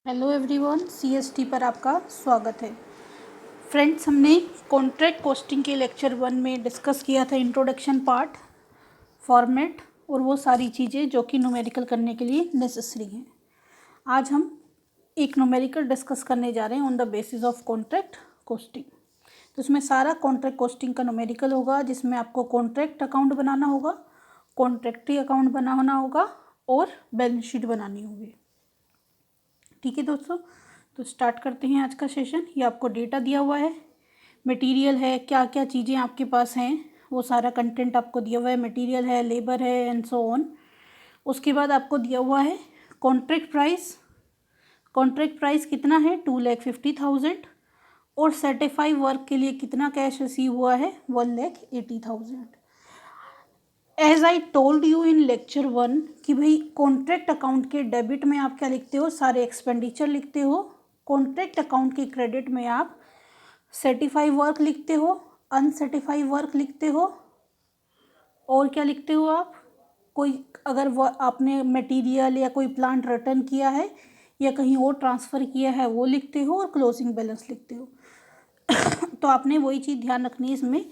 Hello everyone, CST पर आपका स्वागत है। फ्रेंड्स, हमने कॉन्ट्रैक्ट कॉस्टिंग के लेक्चर 1 में डिस्कस किया था इंट्रोडक्शन पार्ट, फॉर्मेट और वो सारी चीज़ें जो कि न्यूमेरिकल करने के लिए नेसेसरी हैं। आज हम एक न्यूमेरिकल डिस्कस करने जा रहे हैं on the basis of contract costing. तो इसमें सारा कॉन्ट्रैक्ट कॉस्टिंग का न्यूमेरिकल होगा, जिसमें आपको कॉन्ट्रैक्ट अकाउंट बनाना होगा, कॉन्ट्रैक्टी अकाउंट बनाना होगा और बैलेंस शीट बनानी होगी। ठीक है दोस्तों, तो स्टार्ट करते हैं आज का सेशन। ये आपको डेटा दिया हुआ है, मटेरियल है, क्या क्या चीज़ें आपके पास हैं वो सारा कंटेंट आपको दिया हुआ है। मटेरियल है, लेबर है एंड सो ऑन। उसके बाद आपको दिया हुआ है कॉन्ट्रैक्ट प्राइस। कॉन्ट्रैक्ट प्राइस कितना है? 2,50,000। और सर्टिफाई वर्क के लिए कितना कैश रिसीव हुआ है? 1,80,000। As I told you in lecture 1 कि भाई कॉन्ट्रैक्ट अकाउंट के डेबिट में आप क्या लिखते हो? सारे एक्सपेंडिचर लिखते हो। कॉन्ट्रैक्ट अकाउंट के क्रेडिट में आप सर्टिफाई वर्क लिखते हो, अनसर्टिफाई वर्क लिखते हो, और क्या लिखते हो आप? कोई अगर वो आपने मटेरियल या कोई प्लांट रिटर्न किया है या कहीं और ट्रांसफ़र किया है वो लिखते हो, और क्लोजिंग बैलेंस लिखते हो। तो आपने वही चीज़ ध्यान रखनी है इसमें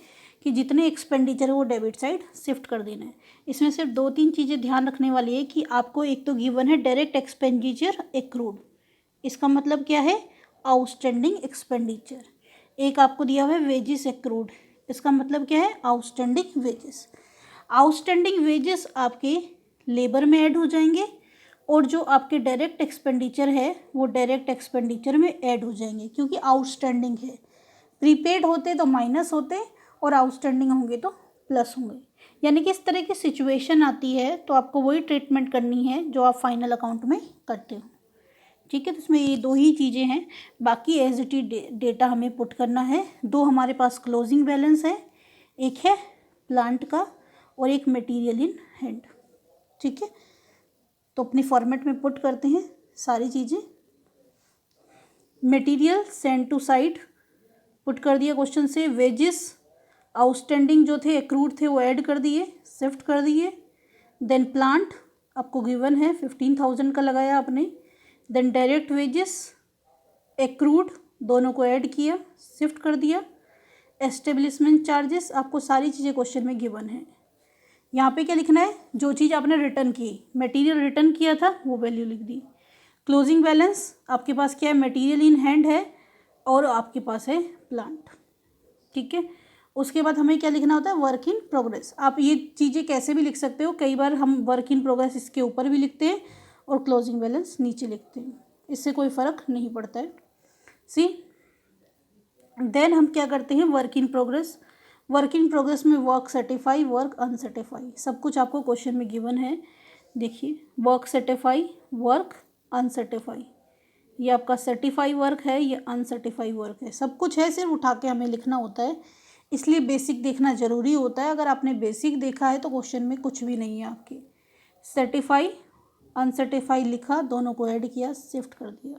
कि जितने एक्सपेंडिचर है वो डेबिट साइड शिफ्ट कर देना है। इसमें सिर्फ 2-3 चीज़ें ध्यान रखने वाली है कि आपको एक तो गिवन है डायरेक्ट एक्सपेंडिचर एक्रूड। इसका मतलब क्या है? Outstanding expenditure. एक आपको दिया हुआ है वेजेस एक्रूड। इसका मतलब क्या है? Outstanding wages. आउटस्टैंडिंग वेजेस आपके लेबर में ऐड हो जाएंगे, और जो आपके डायरेक्ट एक्सपेंडिचर है वो डायरेक्ट एक्सपेंडिचर में ऐड हो जाएंगे, क्योंकि आउटस्टैंडिंग है। प्रीपेड होते तो माइनस होते और आउटस्टैंडिंग होंगे तो प्लस होंगे। यानी कि इस तरह की सिचुएशन आती है तो आपको वही ट्रीटमेंट करनी है जो आप फाइनल अकाउंट में करते हो। ठीक है, तो इसमें ये दो ही चीज़ें हैं, बाकी एज इट इज डेटा हमें पुट करना है। दो हमारे पास क्लोजिंग बैलेंस है, एक है प्लांट का और एक मटेरियल इन हैंड। ठीक है, तो अपनी फॉर्मेट में पुट करते हैं सारी चीज़ें। Material send to site put कर दिया क्वेश्चन से। वेजेस आउटस्टैंडिंग जो थे एक्रूड थे वो ऐड कर दिए, शिफ्ट कर दिए। देन प्लांट आपको गिवन है 15,000 का लगाया आपने। देन डायरेक्ट वेजेस एक्रूड दोनों को ऐड किया, शिफ्ट कर दिया। एस्टेब्लिशमेंट चार्जेस आपको सारी चीज़ें क्वेश्चन में गिवन है। यहाँ पे क्या लिखना है? जो चीज़ आपने रिटर्न की, मटेरियल रिटर्न किया था वो वैल्यू लिख दी। क्लोजिंग बैलेंस आपके पास क्या है? मटेरियल इन हैंड है और आपके पास है प्लांट। ठीक है, उसके बाद हमें क्या लिखना होता है? Work in progress. आप ये चीज़ें कैसे भी लिख सकते हो, कई बार हम वर्क इन प्रोग्रेस इसके ऊपर भी लिखते हैं और क्लोजिंग बैलेंस नीचे लिखते हैं, इससे कोई फ़र्क नहीं पड़ता है। सी देन हम क्या करते हैं? Work in progress. Work in progress में वर्क सर्टिफाई, वर्क अनसर्टिफाई, सब कुछ आपको क्वेश्चन में गिवन है। देखिए, वर्क सर्टिफाई, वर्क अनसर्टिफाई, ये आपका सर्टिफाई वर्क है, ये अनसर्टिफाई वर्क है, सब कुछ है, सिर्फ उठा के हमें लिखना होता है। इसलिए बेसिक देखना ज़रूरी होता है। अगर आपने बेसिक देखा है तो क्वेश्चन में कुछ भी नहीं है आपके। सर्टिफाई अनसर्टिफाई लिखा, दोनों को ऐड किया, शिफ्ट कर दिया।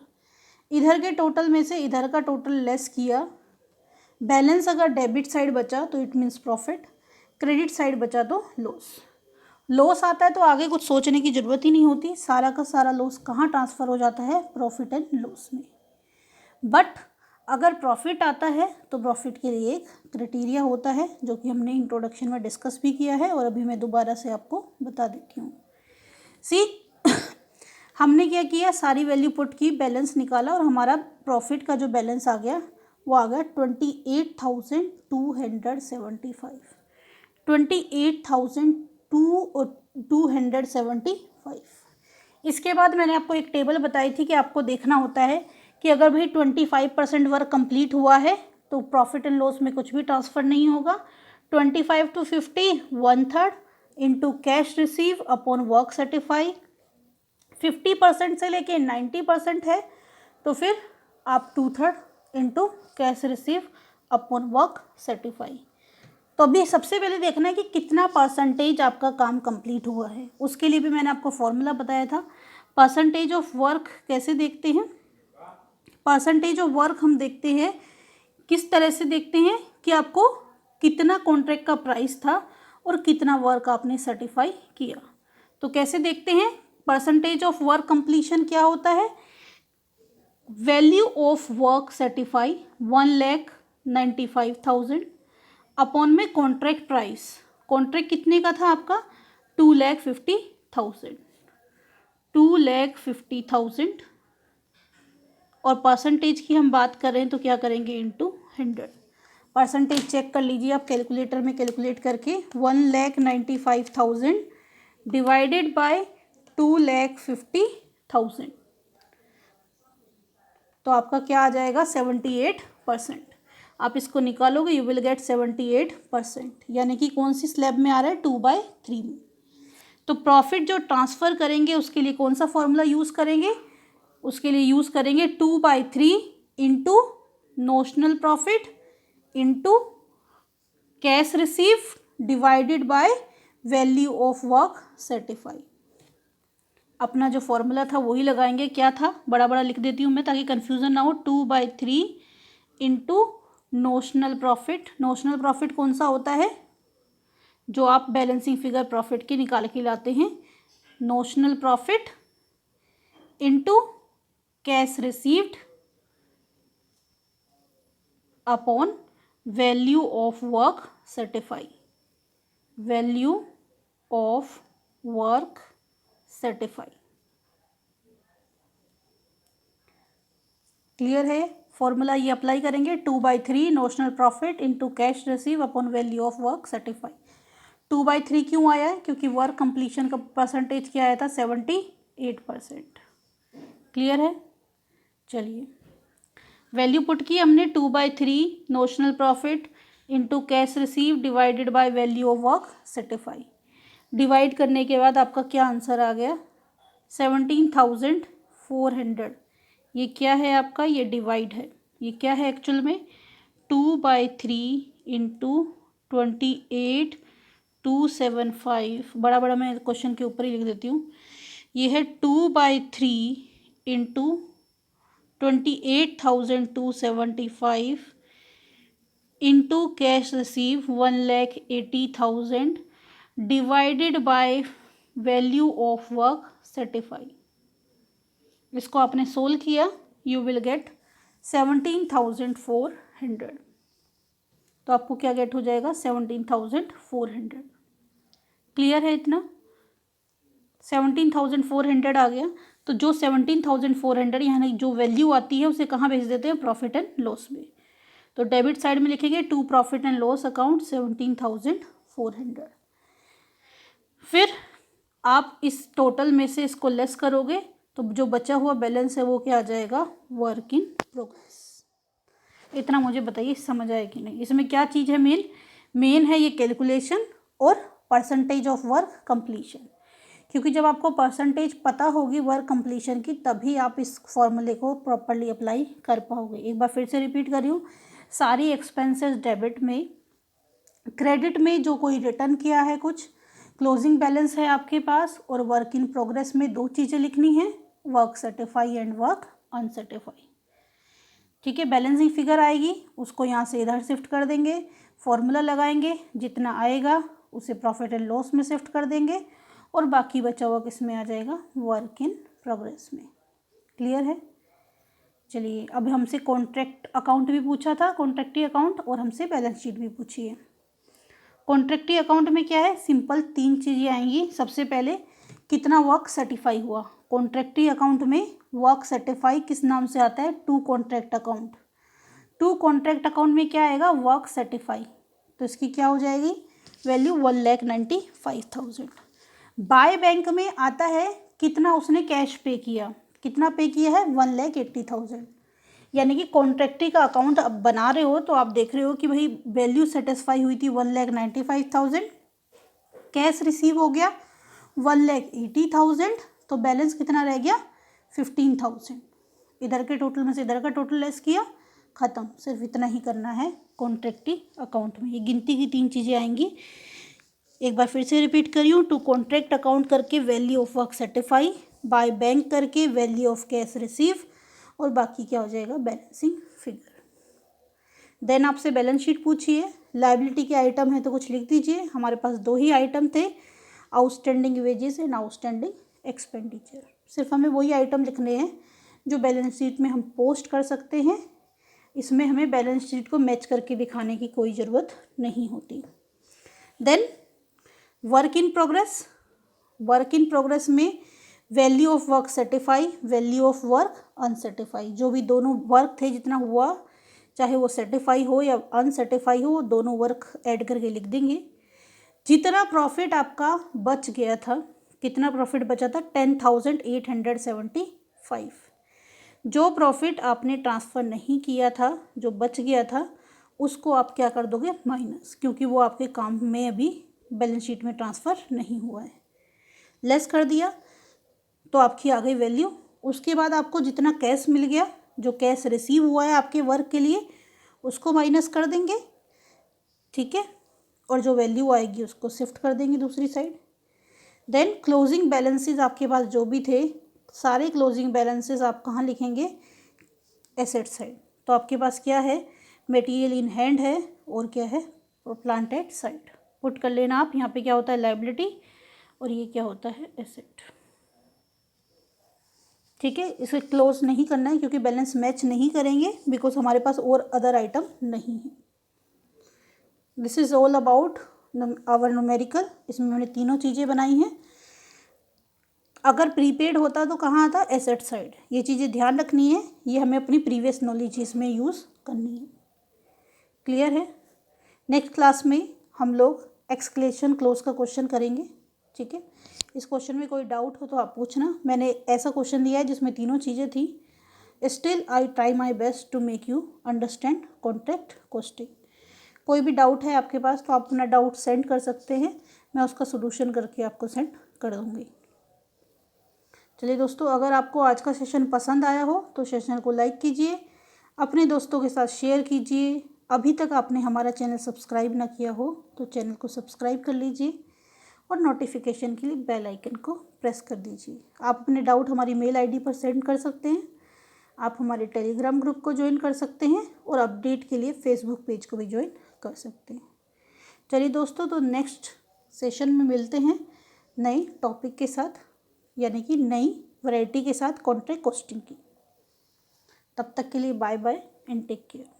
इधर के टोटल में से इधर का टोटल लेस किया। बैलेंस अगर डेबिट साइड बचा तो it means profit, credit side बचा तो लॉस। लॉस आता है तो आगे कुछ सोचने की ज़रूरत ही नहीं होती, सारा का सारा लॉस कहाँ ट्रांसफ़र हो जाता है? प्रॉफिट एंड लॉस में। बट अगर प्रॉफिट आता है तो प्रॉफिट के लिए एक क्राइटेरिया होता है जो कि हमने इंट्रोडक्शन में डिस्कस भी किया है और अभी मैं दोबारा से आपको बता देती हूँ। सी हमने क्या किया? सारी वैल्यू पुट की, बैलेंस निकाला और हमारा प्रॉफिट का जो बैलेंस आ गया वो आ गया 28,275। 28,275। इसके बाद मैंने आपको एक टेबल बताई थी कि आपको देखना होता है कि अगर भाई 25% वर्क कंप्लीट हुआ है तो प्रॉफिट एंड लॉस में कुछ भी ट्रांसफ़र नहीं होगा। 25 to 50 1/3 into cash receive upon work certify. 50% से लेके 90% है तो फिर आप 2/3 into cash receive upon work certify. तो अभी सबसे पहले देखना है कि कितना परसेंटेज आपका काम कंप्लीट हुआ है। उसके लिए भी मैंने आपको फॉर्मूला बताया था। परसेंटेज ऑफ वर्क कैसे देखते हैं? परसेंटेज ऑफ वर्क हम देखते हैं किस तरह से देखते हैं कि आपको कितना कॉन्ट्रैक्ट का प्राइस था और कितना वर्क आपने सर्टिफाई किया। तो कैसे देखते हैं? परसेंटेज ऑफ वर्क कंप्लीशन क्या होता है? Value of work certify 1,95,000 upon में कॉन्ट्रैक्ट प्राइस, कॉन्ट्रैक्ट कितने का था आपका 2,50,000, 2,50,000 और परसेंटेज की हम बात करें तो क्या करेंगे इंटू 100। परसेंटेज चेक कर लीजिए आप कैलकुलेटर में कैलकुलेट करके, 1,95,000 डिवाइडेड बाय 2,50,000 तो आपका क्या आ जाएगा 78%। आप इसको निकालोगे यू विल गेट 78%, यानी कि कौन सी स्लैब में आ रहा है 2/3 में। तो प्रॉफिट जो ट्रांसफ़र करेंगे उसके लिए कौन सा फॉर्मूला यूज़ करेंगे, उसके लिए यूज़ करेंगे 2/3 into notional profit into cash receive divided by value of work certify. अपना जो फॉर्मूला था वही लगाएंगे, क्या था, बड़ा बड़ा लिख देती हूँ मैं ताकि कन्फ्यूज़न ना हो। 2/3 into notional profit, notional profit कौन सा होता है जो आप बैलेंसिंग फिगर प्रॉफिट के निकाल के लाते हैं, notional profit into cash received upon value of work certify, value of work certify. Clear है, फॉर्मूला ये अप्लाई करेंगे 2/3 notional profit into cash receive upon value of work certify. 2/3 क्यों आया है, क्योंकि वर्क कंप्लीशन का परसेंटेज क्या आया था 78%। क्लियर है, चलिए वैल्यू पुट की हमने 2/3 notional profit into cash receive divided by value of work certify. Divide करने के बाद आपका क्या आंसर आ गया 17,400। ये क्या है आपका, ये डिवाइड है, ये क्या है एक्चुअल में 2/3 इंटू 28,275, बड़ा बड़ा मैं क्वेश्चन के ऊपर ही लिख देती हूँ। ये है 2/3 into 28,275 into cash receive 1,80,000 divided by value of work certify. इसको आपने सोल्व किया यू विल गेट 17,400। तो आपको क्या गेट हो जाएगा 17,400। क्लियर है इतना, 17,400 आ गया। तो जो 17,400 यानी जो वैल्यू आती है उसे कहाँ भेज देते हैं प्रॉफिट एंड लॉस में। तो डेबिट साइड में लिखेंगे to profit and loss account 17,400। फिर आप इस टोटल में से इसको लेस करोगे तो जो बचा हुआ बैलेंस है वो क्या आ जाएगा वर्क इन प्रोग्रेस। इतना मुझे बताइए समझ आया कि नहीं। इसमें क्या चीज़ है मेन है ये कैलकुलेशन और परसेंटेज ऑफ वर्क कंप्लीशन, क्योंकि जब आपको परसेंटेज पता होगी वर्क कंप्लीशन की तभी आप इस फॉर्मूले को प्रॉपरली अप्लाई कर पाओगे। एक बार फिर से रिपीट कर रही हूँ, सारी एक्सपेंसेस डेबिट में, क्रेडिट में जो कोई रिटर्न किया है कुछ, क्लोजिंग बैलेंस है आपके पास, और वर्क इन प्रोग्रेस में दो चीज़ें लिखनी है, वर्क सर्टिफाई एंड वर्क अनसर्टिफाई। ठीक है, बैलेंसिंग फिगर आएगी उसको यहाँ से इधर शिफ्ट कर देंगे, फॉर्मूला लगाएंगे, जितना आएगा उसे प्रॉफिट एंड लॉस में शिफ्ट कर देंगे और बाकी बचा हुआ किस में आ जाएगा वर्क इन प्रोग्रेस में। क्लियर है, चलिए अब हमसे कॉन्ट्रैक्ट अकाउंट भी पूछा था, कॉन्ट्रैक्टी अकाउंट, और हमसे बैलेंस शीट भी पूछी है। कॉन्ट्रैक्टी अकाउंट में क्या है, सिंपल तीन चीज़ें आएंगी। सबसे पहले कितना वर्क सर्टिफाई हुआ, कॉन्ट्रैक्टी अकाउंट में वर्क सर्टिफाई किस नाम से आता है to contract account. To contract account में क्या आएगा वर्क सर्टिफाई, तो इसकी क्या हो जाएगी वैल्यू 1,95,000। बाय बैंक में आता है कितना उसने कैश पे किया, कितना पे किया है 1,80,000। यानी कि कॉन्ट्रैक्टी का अकाउंट अब बना रहे हो तो आप देख रहे हो कि भाई वैल्यू सेटिस्फाई हुई थी 1,95,000, कैश रिसीव हो गया 1,80,000, तो बैलेंस कितना रह गया 15,000। इधर के टोटल में से इधर का टोटल लेस किया, ख़त्म। सिर्फ इतना ही करना है कॉन्ट्रैक्टी अकाउंट में। ये गिनती की तीन चीज़ें आएंगी, एक बार फिर से रिपीट करी हूँ। टू कॉन्ट्रैक्ट अकाउंट करके value of work certify, by bank करके वैल्यू ऑफ कैश रिसीव, और बाकी क्या हो जाएगा बैलेंसिंग फिगर। देन आपसे बैलेंस शीट पूछिए, लायबिलिटी के आइटम है तो कुछ लिख दीजिए। हमारे पास दो ही आइटम थे, outstanding wages and outstanding expenditure. सिर्फ हमें वही आइटम लिखने हैं, जो बैलेंस शीट में हम पोस्ट कर सकते हैं। इसमें हमें बैलेंस शीट को मैच करके दिखाने की कोई ज़रूरत नहीं होती। Then work in progress. Work in progress में value of work certify, value of work uncertify, जो भी दोनों वर्क थे जितना हुआ, चाहे वो सर्टिफाई हो या अनसर्टिफाई हो, दोनों वर्क ऐड करके लिख देंगे। जितना प्रॉफिट आपका बच गया था, कितना प्रॉफिट बचा था, 10,875। जो प्रॉफिट आपने ट्रांसफ़र नहीं किया था, जो बच गया था, उसको आप क्या कर दोगे, माइनस, क्योंकि वो आपके काम में अभी बैलेंस शीट में ट्रांसफ़र नहीं हुआ है। लेस कर दिया तो आपकी आ गई वैल्यू। उसके बाद आपको जितना कैश मिल गया, जो कैश रिसीव हुआ है आपके वर्क के लिए, उसको माइनस कर देंगे, ठीक है, और जो वैल्यू आएगी उसको शिफ्ट कर देंगे दूसरी साइड। देन क्लोजिंग बैलेंसेस आपके पास जो भी थे, सारे क्लोजिंग बैलेंसेस आप कहाँ लिखेंगे, एसेट साइड। तो आपके पास क्या है, मटेरियल इन हैंड है और क्या है, और प्लांट एट साइड। पुट कर लेना आप, यहाँ पे क्या होता है, लायबिलिटी, और ये क्या होता है, एसेट, ठीक है। इसे क्लोज नहीं करना है क्योंकि बैलेंस मैच नहीं करेंगे, बिकॉज हमारे पास और अदर आइटम नहीं है। This is all about our numerical. इसमें मैंने तीनों चीज़ें बनाई हैं। अगर प्रीपेड होता तो कहाँ आता, एसेट साइड। ये चीज़ें ध्यान रखनी है, ये हमें अपनी प्रीवियस नॉलेज इसमें यूज़ करनी है। क्लियर है। नेक्स्ट क्लास में हम लोग एक्सक्लेमेशन क्लोज का क्वेश्चन करेंगे, ठीक है। इस क्वेश्चन में कोई डाउट हो तो आप पूछना। मैंने ऐसा क्वेश्चन दिया है जिसमें तीनों चीज़ें थी। Still I try my best to make you understand contract costing. कोई भी डाउट है आपके पास तो आप अपना डाउट सेंड कर सकते हैं, मैं उसका सोल्यूशन करके आपको सेंड कर दूँगी। चलिए दोस्तों, अगर आपको आज का सेशन पसंद आया हो तो सेशन को लाइक कीजिए, अपने दोस्तों के साथ शेयर कीजिए। अभी तक आपने हमारा चैनल सब्सक्राइब ना किया हो तो चैनल को सब्सक्राइब कर लीजिए और नोटिफिकेशन के लिए बेल आइकन को प्रेस कर दीजिए। आप अपने डाउट हमारी मेल आईडी पर सेंड कर सकते हैं। आप हमारे टेलीग्राम ग्रुप को ज्वाइन कर सकते हैं और अपडेट के लिए फेसबुक पेज को भी ज्वाइन कर सकते हैं। चलिए दोस्तों, तो नेक्स्ट सेशन में मिलते हैं नए टॉपिक के साथ, यानी कि नई वैरायटी के साथ कॉन्ट्रैक्ट कॉस्टिंग की। तब तक के लिए bye bye and take care.